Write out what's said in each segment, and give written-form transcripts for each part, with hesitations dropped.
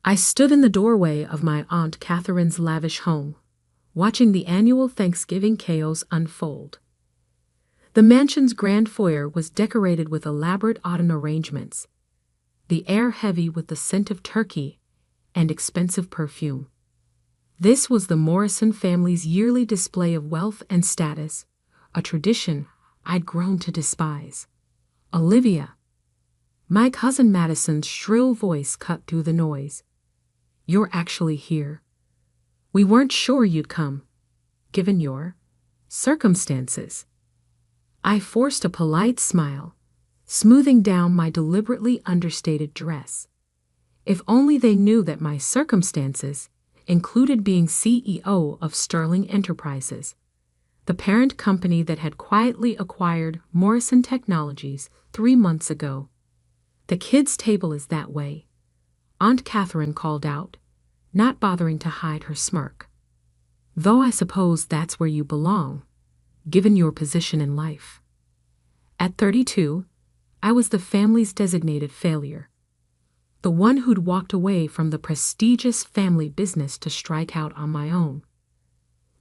I stood in the doorway of my Aunt Catherine's lavish home, watching the annual Thanksgiving chaos unfold. The mansion's grand foyer was decorated with elaborate autumn arrangements, the air heavy with the scent of turkey and expensive perfume. This was the Morrison family's yearly display of wealth and status, a tradition I'd grown to despise. "Olivia." My cousin Madison's shrill voice cut through the noise. "You're actually here. We weren't sure you'd come, given your circumstances." I forced a polite smile, smoothing down my deliberately understated dress. If only they knew that my circumstances included being CEO of Sterling Enterprises, the parent company that had quietly acquired Morrison Technologies 3 months ago. "The kids' table is that way," Aunt Catherine called out, not bothering to hide her smirk. "Though I suppose that's where you belong, given your position in life." At 32, I was the family's designated failure. The one who'd walked away from the prestigious family business to strike out on my own.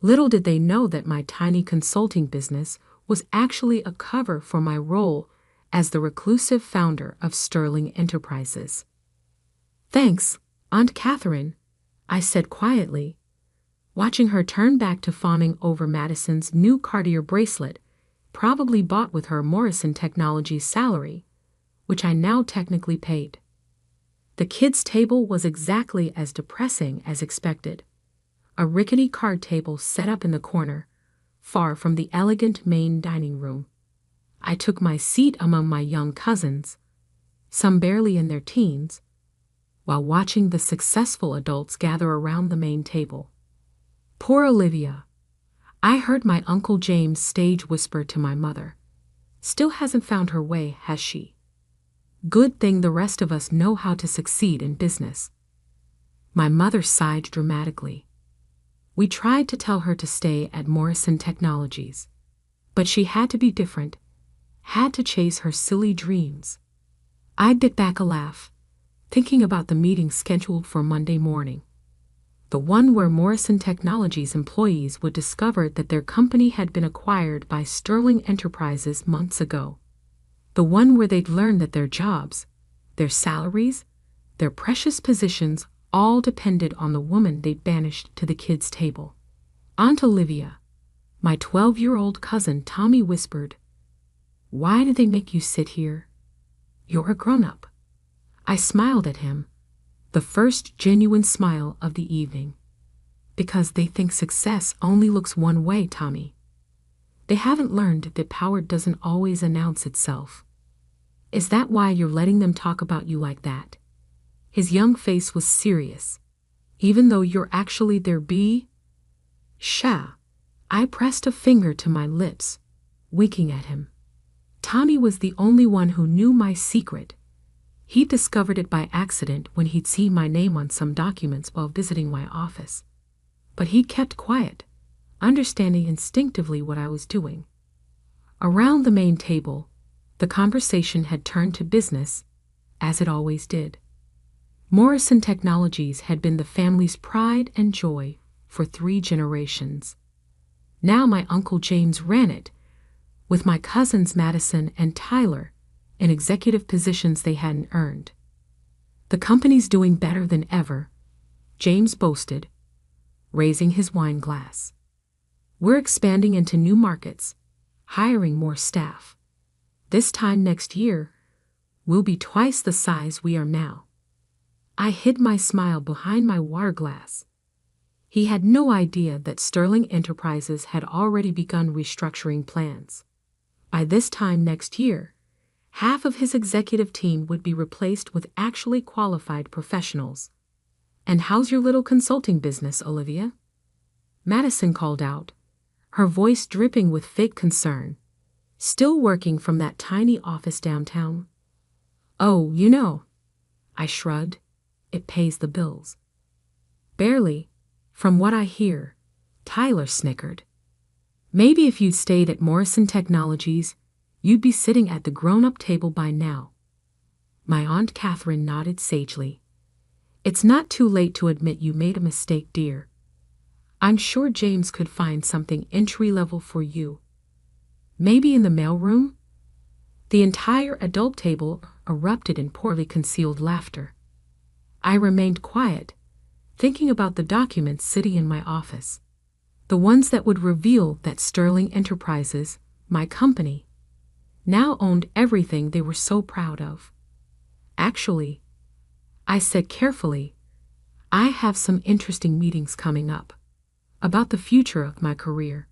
Little did they know that my tiny consulting business was actually a cover for my role as the reclusive founder of Sterling Enterprises. "Thanks, Aunt Catherine," I said quietly, watching her turn back to fawning over Madison's new Cartier bracelet, probably bought with her Morrison Technologies salary, which I now technically paid. The kids' table was exactly as depressing as expected. A rickety card table set up in the corner, far from the elegant main dining room. I took my seat among my young cousins, some barely in their teens, while watching the successful adults gather around the main table. "Poor Olivia," I heard my Uncle James stage whisper to my mother. "Still hasn't found her way, has she? Good thing the rest of us know how to succeed in business." My mother sighed dramatically. We tried to tell her to stay at Morrison Technologies, but she had to be different, had to chase her silly dreams. I bit back a laugh, thinking about the meeting scheduled for Monday morning. The one where Morrison Technologies employees would discover that their company had been acquired by Sterling Enterprises months ago. The one where they'd learn that their jobs, their salaries, their precious positions all depended on the woman they'd banished to the kids' table. "Aunt Olivia," my 12-year-old cousin Tommy whispered, "why did they make you sit here? You're a grown-up." I smiled at him, the first genuine smile of the evening. "Because they think success only looks one way, Tommy. They haven't learned that power doesn't always announce itself." "Is that why you're letting them talk about you like that?" His young face was serious. "Even though you're actually their Sha. I pressed a finger to my lips, winking at him. Tommy was the only one who knew my secret. He discovered it by accident when he'd seen my name on some documents while visiting my office. But he kept quiet, understanding instinctively what I was doing. Around the main table, the conversation had turned to business, as it always did. Morrison Technologies had been the family's pride and joy for 3 generations. Now my Uncle James ran it, with my cousins Madison and Tyler in executive positions they hadn't earned. "The company's doing better than ever," James boasted, raising his wine glass. "We're expanding into new markets, hiring more staff. This time next year, we'll be twice the size we are now." I hid my smile behind my water glass. He had no idea that Sterling Enterprises had already begun restructuring plans. By this time next year, half of his executive team would be replaced with actually qualified professionals. "And how's your little consulting business, Olivia?" Madison called out, her voice dripping with fake concern. "Still working from that tiny office downtown?" "Oh, you know." I shrugged. "It pays the bills." "Barely, from what I hear," Tyler snickered. "Maybe if you'd stayed at Morrison Technologies, you'd be sitting at the grown-up table by now." My Aunt Catherine nodded sagely. It's not too late to admit you made a mistake, dear. I'm sure James could find something entry-level for you. Maybe in the mailroom? The entire adult table erupted in poorly concealed laughter. I remained quiet, thinking about the documents sitting in my office. The ones that would reveal that Sterling Enterprises, my company, now owned everything they were so proud of. Actually, I said carefully, I have some interesting meetings coming up about the future of my career.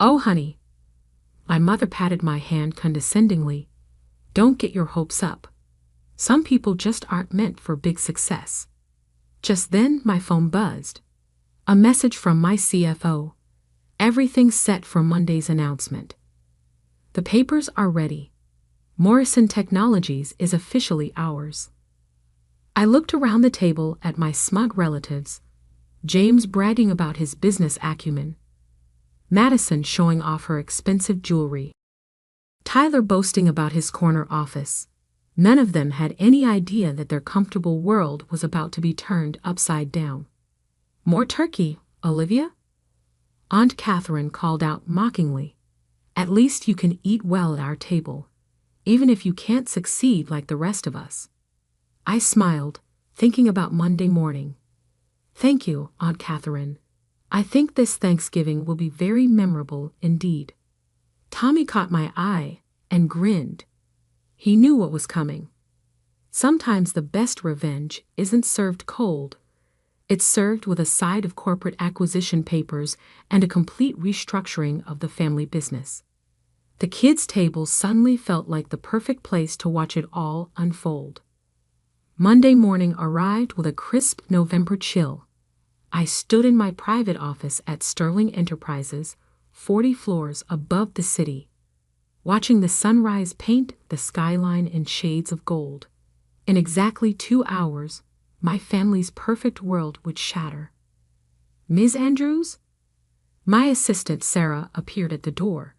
Oh, honey. My mother patted my hand condescendingly. Don't get your hopes up. Some people just aren't meant for big success. Just then my phone buzzed. A message from my CFO. Everything's set for Monday's announcement. The papers are ready. Morrison Technologies is officially ours. I looked around the table at my smug relatives, James bragging about his business acumen, Madison showing off her expensive jewelry, Tyler boasting about his corner office. None of them had any idea that their comfortable world was about to be turned upside down. More turkey, Olivia? Aunt Catherine called out mockingly. At least you can eat well at our table, even if you can't succeed like the rest of us. I smiled, thinking about Monday morning. Thank you, Aunt Catherine. I think this Thanksgiving will be very memorable indeed. Tommy caught my eye and grinned. He knew what was coming. Sometimes the best revenge isn't served cold. It's served with a side of corporate acquisition papers and a complete restructuring of the family business. The kids' table suddenly felt like the perfect place to watch it all unfold. Monday morning arrived with a crisp November chill. I stood in my private office at Sterling Enterprises, 40 floors above the city, watching the sunrise paint the skyline in shades of gold. In exactly 2 hours, my family's perfect world would shatter. Ms. Andrews? My assistant Sarah appeared at the door.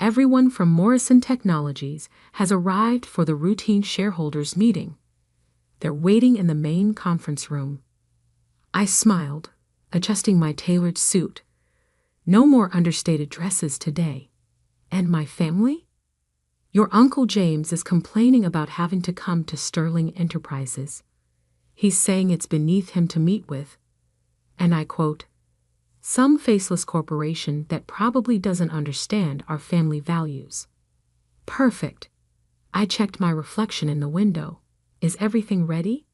Everyone from Morrison Technologies has arrived for the routine shareholders meeting. They're waiting in the main conference room. I smiled, adjusting my tailored suit. No more understated dresses today. And my family? Your Uncle James is complaining about having to come to Sterling Enterprises. He's saying it's beneath him to meet with, and I quote, some faceless corporation that probably doesn't understand our family values. Perfect. I checked my reflection in the window. Is everything ready?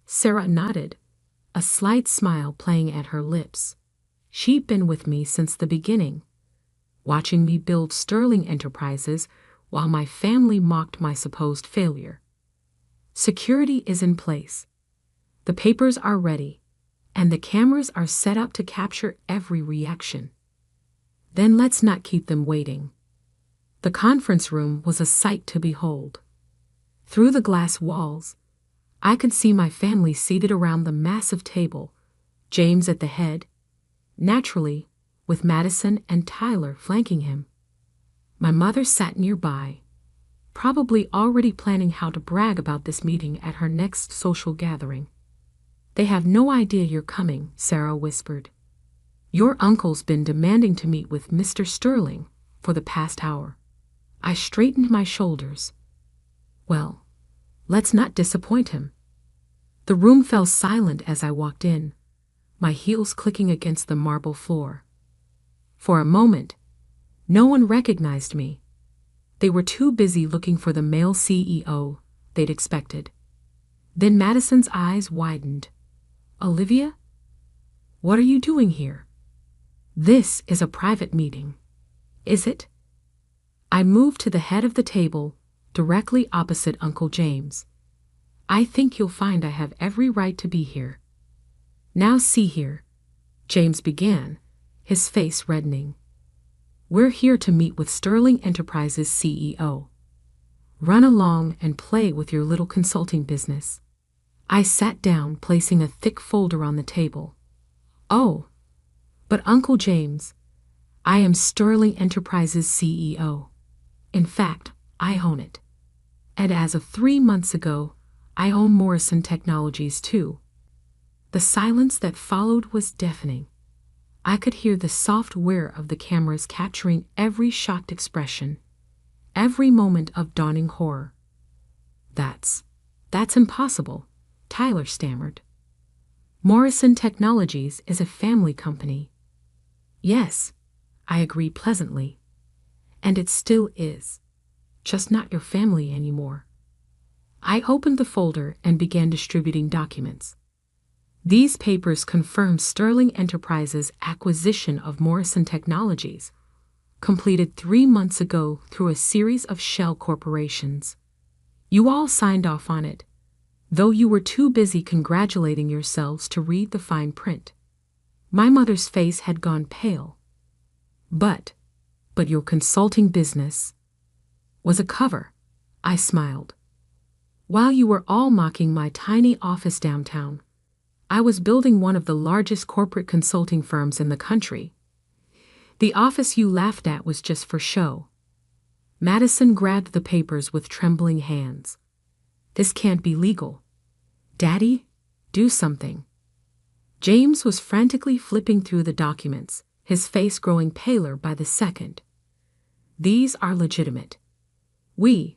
Sarah nodded, a slight smile playing at her lips. She'd been with me since the beginning, watching me build Sterling Enterprises while my family mocked my supposed failure. Security is in place. The papers are ready, and the cameras are set up to capture every reaction. Then let's not keep them waiting. The conference room was a sight to behold. Through the glass walls, I could see my family seated around the massive table, James at the head, naturally, with Madison and Tyler flanking him. My mother sat nearby, probably already planning how to brag about this meeting at her next social gathering. They have no idea you're coming, Sarah whispered. Your uncle's been demanding to meet with Mr. Sterling for the past hour. I straightened my shoulders. Well, let's not disappoint him. The room fell silent as I walked in, my heels clicking against the marble floor. For a moment, no one recognized me. They were too busy looking for the male CEO they'd expected. Then Madison's eyes widened. Olivia? What are you doing here? This is a private meeting. Is it? I moved to the head of the table, directly opposite Uncle James. I think you'll find I have every right to be here. Now see here, James began, his face reddening. We're here to meet with Sterling Enterprises CEO. Run along and play with your little consulting business. I sat down, placing a thick folder on the table. Oh, but Uncle James, I am Sterling Enterprises CEO. In fact, I own it. And as of 3 months ago, I own Morrison Technologies too. The silence that followed was deafening. I could hear the soft whir of the cameras capturing every shocked expression, every moment of dawning horror. That's impossible, Tyler stammered. Morrison Technologies is a family company. Yes, I agreed pleasantly. And it still is. Just not your family anymore. I opened the folder and began distributing documents. These papers confirmed Sterling Enterprises' acquisition of Morrison Technologies, completed 3 months ago through a series of shell corporations. You all signed off on it, though you were too busy congratulating yourselves to read the fine print. My mother's face had gone pale. But your consulting business was a cover, I smiled. While you were all mocking my tiny office downtown, I was building one of the largest corporate consulting firms in the country. The office you laughed at was just for show. Madison grabbed the papers with trembling hands. This can't be legal. Daddy, do something. James was frantically flipping through the documents, his face growing paler by the second. These are legitimate. We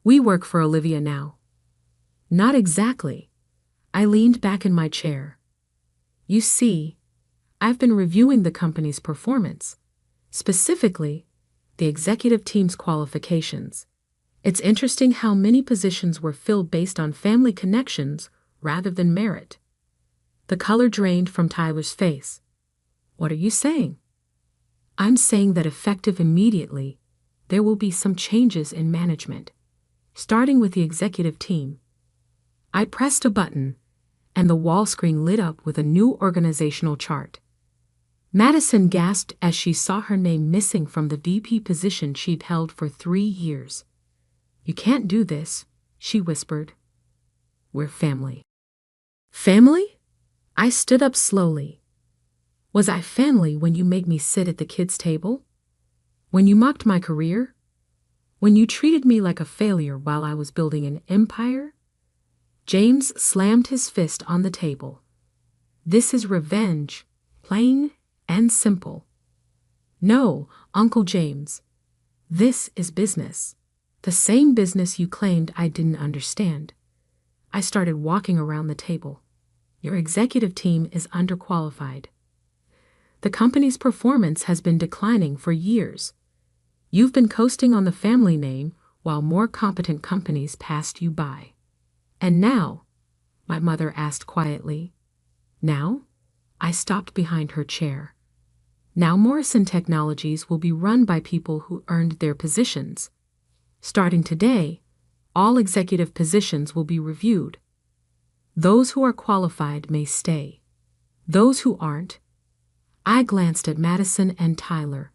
work for Olivia now. Not exactly. I leaned back in my chair. You see, I've been reviewing the company's performance, specifically the executive team's qualifications. It's interesting how many positions were filled based on family connections rather than merit. The color drained from Tyler's face. What are you saying? I'm saying that effective immediately, there will be some changes in management, starting with the executive team. I pressed a button, and the wall screen lit up with a new organizational chart. Madison gasped as she saw her name missing from the VP position she'd held for 3 years. You can't do this, she whispered. We're family. Family? I stood up slowly. Was I family when you made me sit at the kids' table? When you mocked my career? When you treated me like a failure while I was building an empire? James slammed his fist on the table. This is revenge, plain and simple. No, Uncle James. This is business. The same business you claimed I didn't understand. I started walking around the table. Your executive team is underqualified. The company's performance has been declining for years. You've been coasting on the family name while more competent companies passed you by. And now, my mother asked quietly. Now? I stopped behind her chair. Now Morrison Technologies will be run by people who earned their positions. Starting today, all executive positions will be reviewed. Those who are qualified may stay. Those who aren't, I glanced at Madison and Tyler,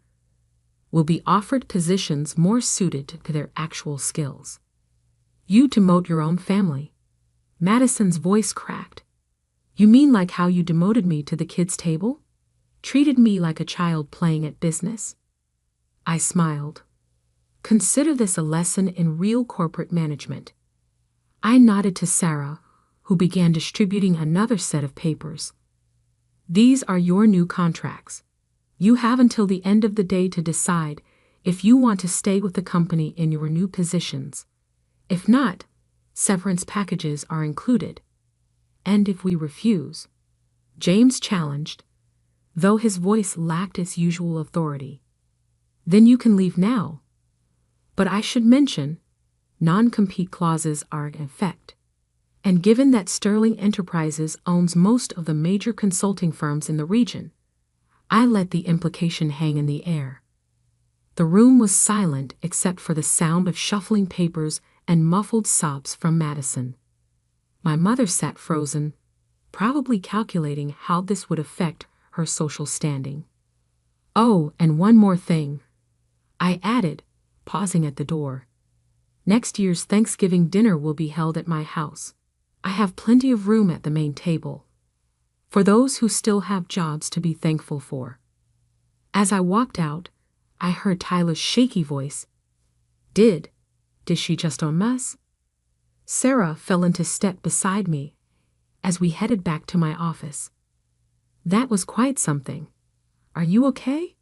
will be offered positions more suited to their actual skills. You demote your own family. Madison's voice cracked. You mean like how you demoted me to the kids' table? Treated me like a child playing at business? I smiled. Consider this a lesson in real corporate management. I nodded to Sarah, who began distributing another set of papers. These are your new contracts. You have until the end of the day to decide if you want to stay with the company in your new positions. If not, severance packages are included. And if we refuse, James challenged, though his voice lacked its usual authority, then you can leave now. But I should mention, non-compete clauses are in effect. And given that Sterling Enterprises owns most of the major consulting firms in the region, I let the implication hang in the air. The room was silent except for the sound of shuffling papers and muffled sobs from Madison. My mother sat frozen, probably calculating how this would affect her social standing. Oh, and one more thing, I added, pausing at the door. Next year's Thanksgiving dinner will be held at my house. I have plenty of room at the main table, for those who still have jobs to be thankful for. As I walked out, I heard Tyler's shaky voice. Did she just own us? Sarah fell into step beside me as we headed back to my office. That was quite something. Are you okay?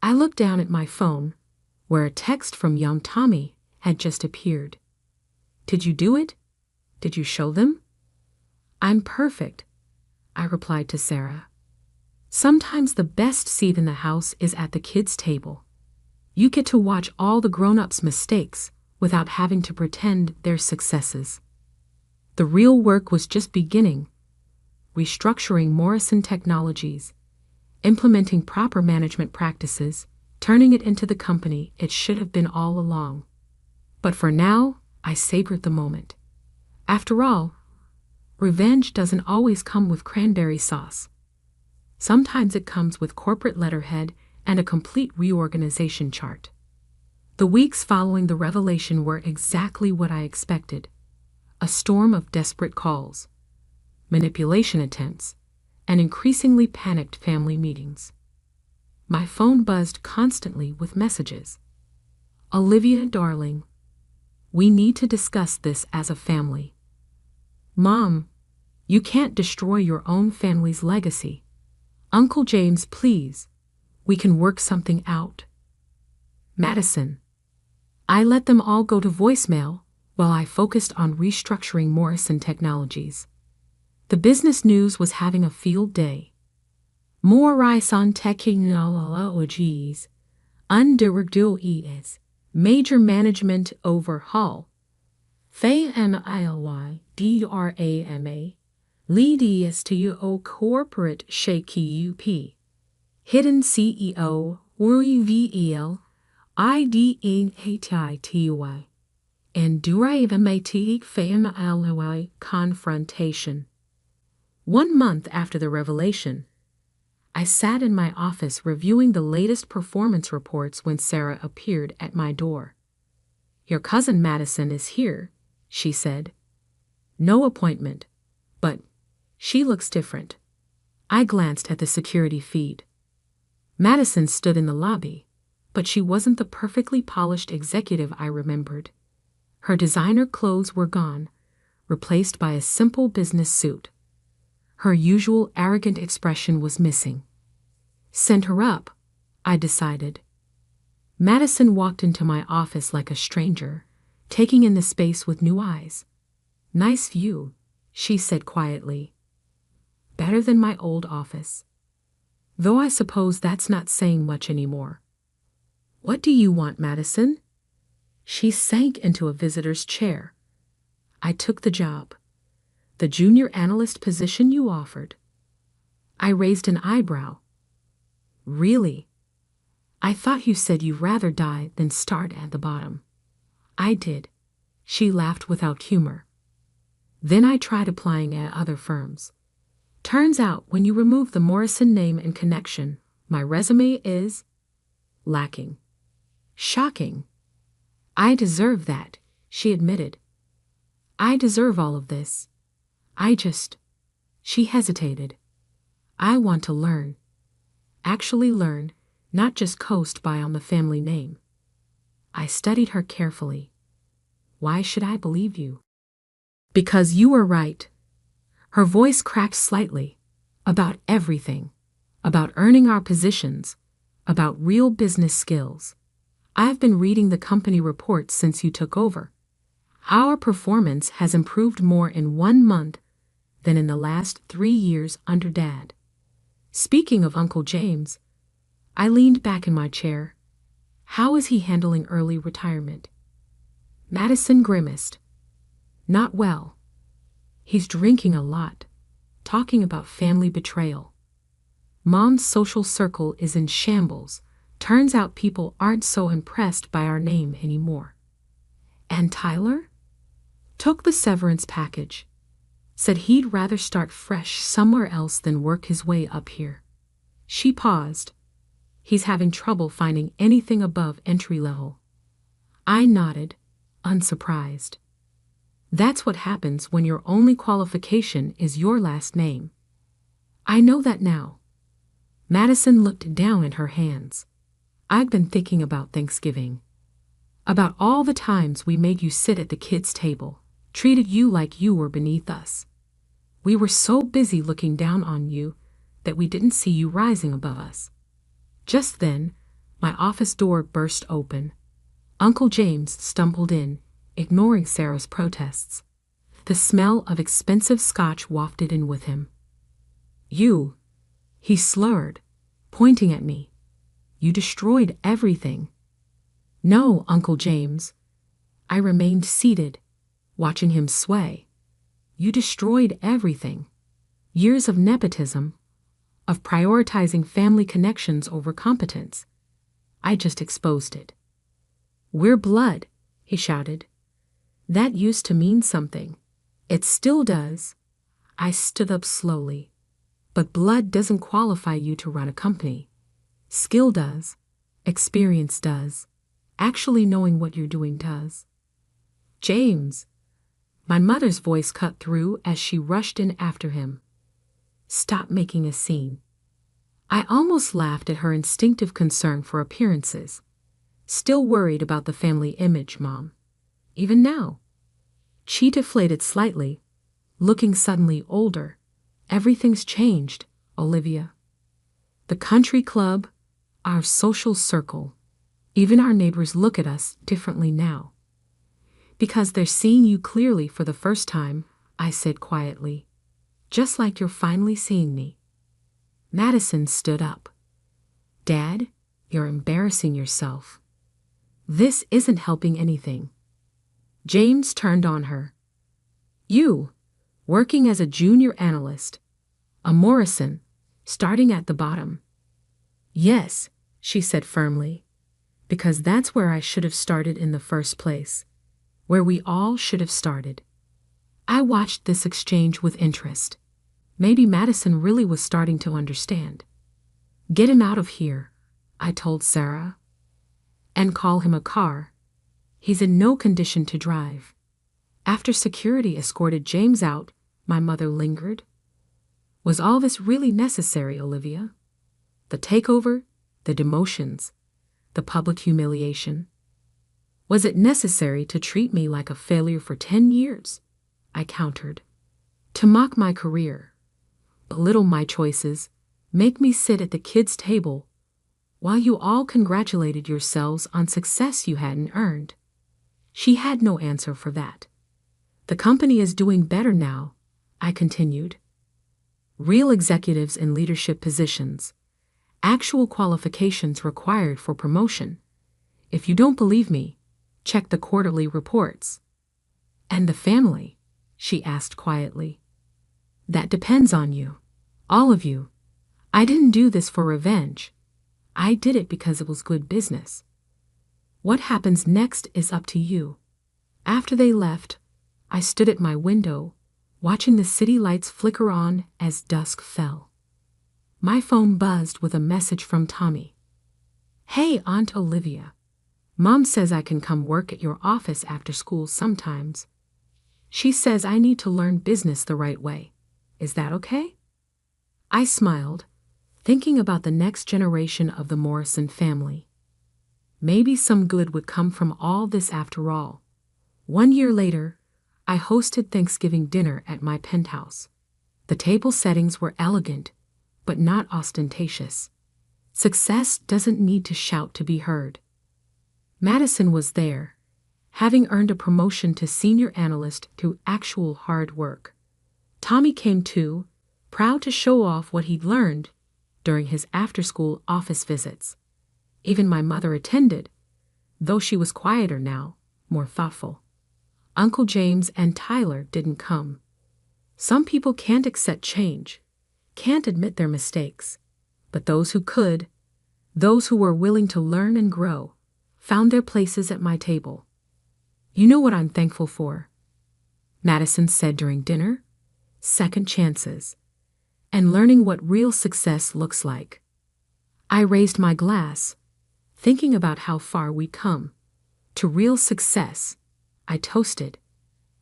I looked down at my phone, where a text from young Tommy had just appeared. Did you do it? Did you show them? I'm perfect, I replied to Sarah. Sometimes the best seat in the house is at the kids' table. You get to watch all the grown-ups' mistakes without having to pretend they're successes. The real work was just beginning. Restructuring Morrison Technologies, implementing proper management practices, turning it into the company it should have been all along. But for now, I savored the moment. After all, revenge doesn't always come with cranberry sauce. Sometimes it comes with corporate letterhead and a complete reorganization chart. The weeks following the revelation were exactly what I expected. A storm of desperate calls, manipulation attempts, and increasingly panicked family meetings. My phone buzzed constantly with messages. Olivia, darling, we need to discuss this as a family. Mom, you can't destroy your own family's legacy. Uncle James, please, we can work something out. Madison. I let them all go to voicemail while I focused on restructuring Morrison Technologies. The business news was having a field day. Morrison Technologies undergoes major management overhaul. Family drama leads to corporate shaky up. Hidden CEO reveal IDENTITY and dramatic family confrontation. 1 month after the revelation, I sat in my office reviewing the latest performance reports when Sarah appeared at my door. Your cousin Madison is here, she said. No appointment, but she looks different. I glanced at the security feed. Madison stood in the lobby, but she wasn't the perfectly polished executive I remembered. Her designer clothes were gone, replaced by a simple business suit. Her usual arrogant expression was missing. Send her up, I decided. Madison walked into my office like a stranger, taking in the space with new eyes. Nice view, she said quietly. Better than my old office. Though I suppose that's not saying much anymore. What do you want, Madison? She sank into a visitor's chair. I took the job. The junior analyst position you offered. I raised an eyebrow. Really? I thought you said you'd rather die than start at the bottom. I did. She laughed without humor. Then I tried applying at other firms. Turns out when you remove the Morrison name and connection, my resume is lacking. Shocking. I deserve that, she admitted. I deserve all of this. She hesitated. I want to learn. Actually learn, not just coast by on the family name. I studied her carefully. Why should I believe you? Because you were right. Her voice cracked slightly. About everything. About earning our positions. About real business skills. I've been reading the company reports since you took over. Our performance has improved more in 1 month than in the last 3 years under Dad. Speaking of Uncle James, I leaned back in my chair. How is he handling early retirement? Madison grimaced. Not well. He's drinking a lot, talking about family betrayal. Mom's social circle is in shambles. Turns out people aren't so impressed by our name anymore. And Tyler? Took the severance package. Said he'd rather start fresh somewhere else than work his way up here. She paused. He's having trouble finding anything above entry level. I nodded, unsurprised. That's what happens when your only qualification is your last name. I know that now. Madison looked down at her hands. I'd been thinking about Thanksgiving. About all the times we made you sit at the kids' table, treated you like you were beneath us. We were so busy looking down on you that we didn't see you rising above us." Just then, my office door burst open. Uncle James stumbled in, ignoring Sarah's protests. The smell of expensive scotch wafted in with him. "You," he slurred, pointing at me. "You destroyed everything." "No, Uncle James." I remained seated, watching him sway. "You destroyed everything. Years of nepotism, of prioritizing family connections over competence. I just exposed it." "We're blood," he shouted. "That used to mean something. It still does." I stood up slowly. "But blood doesn't qualify you to run a company. Skill does. Experience does. Actually knowing what you're doing does." "James." My mother's voice cut through as she rushed in after him. "Stop making a scene." I almost laughed at her instinctive concern for appearances. "Still worried about the family image, Mom. Even now." She deflated slightly, looking suddenly older. "Everything's changed, Olivia. The country club, our social circle, even our neighbors look at us differently now." "Because they're seeing you clearly for the first time," I said quietly. "Just like you're finally seeing me." Madison stood up. "Dad, you're embarrassing yourself. This isn't helping anything." James turned on her. "You, working as a junior analyst, a Morrison, starting at the bottom." "Yes," she said firmly, "because that's where I should have started in the first place, where we all should have started." I watched this exchange with interest. Maybe Madison really was starting to understand. "Get him out of here," I told Sarah. "And call him a car. He's in no condition to drive." After security escorted James out, my mother lingered. "Was all this really necessary, Olivia? The takeover, the demotions, the public humiliation? Was it necessary to treat me like a failure for 10 years? I countered. "To mock my career, belittle my choices, make me sit at the kids' table while you all congratulated yourselves on success you hadn't earned?" She had no answer for that. "The company is doing better now," I continued. "Real executives in leadership positions, actual qualifications required for promotion. If you don't believe me, check the quarterly reports." "And the family?" she asked quietly. "That depends on you. All of you. I didn't do this for revenge. I did it because it was good business. What happens next is up to you." After they left, I stood at my window, watching the city lights flicker on as dusk fell. My phone buzzed with a message from Tommy. "Hey, Aunt Olivia. Mom says I can come work at your office after school sometimes. She says I need to learn business the right way. Is that okay?" I smiled, thinking about the next generation of the Morrison family. Maybe some good would come from all this after all. 1 year later, I hosted Thanksgiving dinner at my penthouse. The table settings were elegant, but not ostentatious. Success doesn't need to shout to be heard. Madison was there, having earned a promotion to senior analyst through actual hard work. Tommy came too, proud to show off what he'd learned during his after-school office visits. Even my mother attended, though she was quieter now, more thoughtful. Uncle James and Tyler didn't come. Some people can't accept change, can't admit their mistakes. But those who could, those who were willing to learn and grow, found their places at my table. "You know what I'm thankful for," Madison said during dinner? "Second chances, and learning what real success looks like." I raised my glass, thinking about how far we'd come. To real success, I toasted,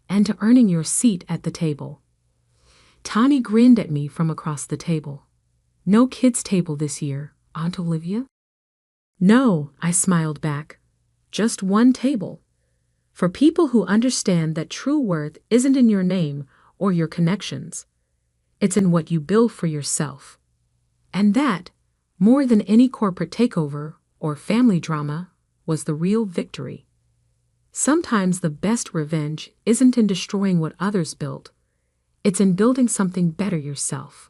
and to earning your seat at the table. Tommy grinned at me from across the table. "No kids' table this year, Aunt Olivia?" "No," I smiled back. "Just one table. For people who understand that true worth isn't in your name or your connections, it's in what you build for yourself. And that, more than any corporate takeover or family drama, was the real victory. Sometimes the best revenge isn't in destroying what others built, it's in building something better yourself.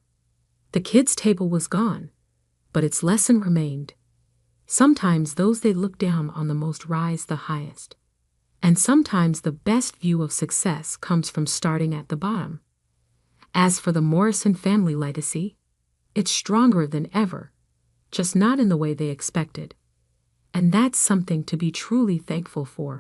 The kids' table was gone, but its lesson remained. Sometimes those they look down on the most rise the highest. And sometimes the best view of success comes from starting at the bottom. As for the Morrison family legacy, it's stronger than ever, just not in the way they expected. And that's something to be truly thankful for.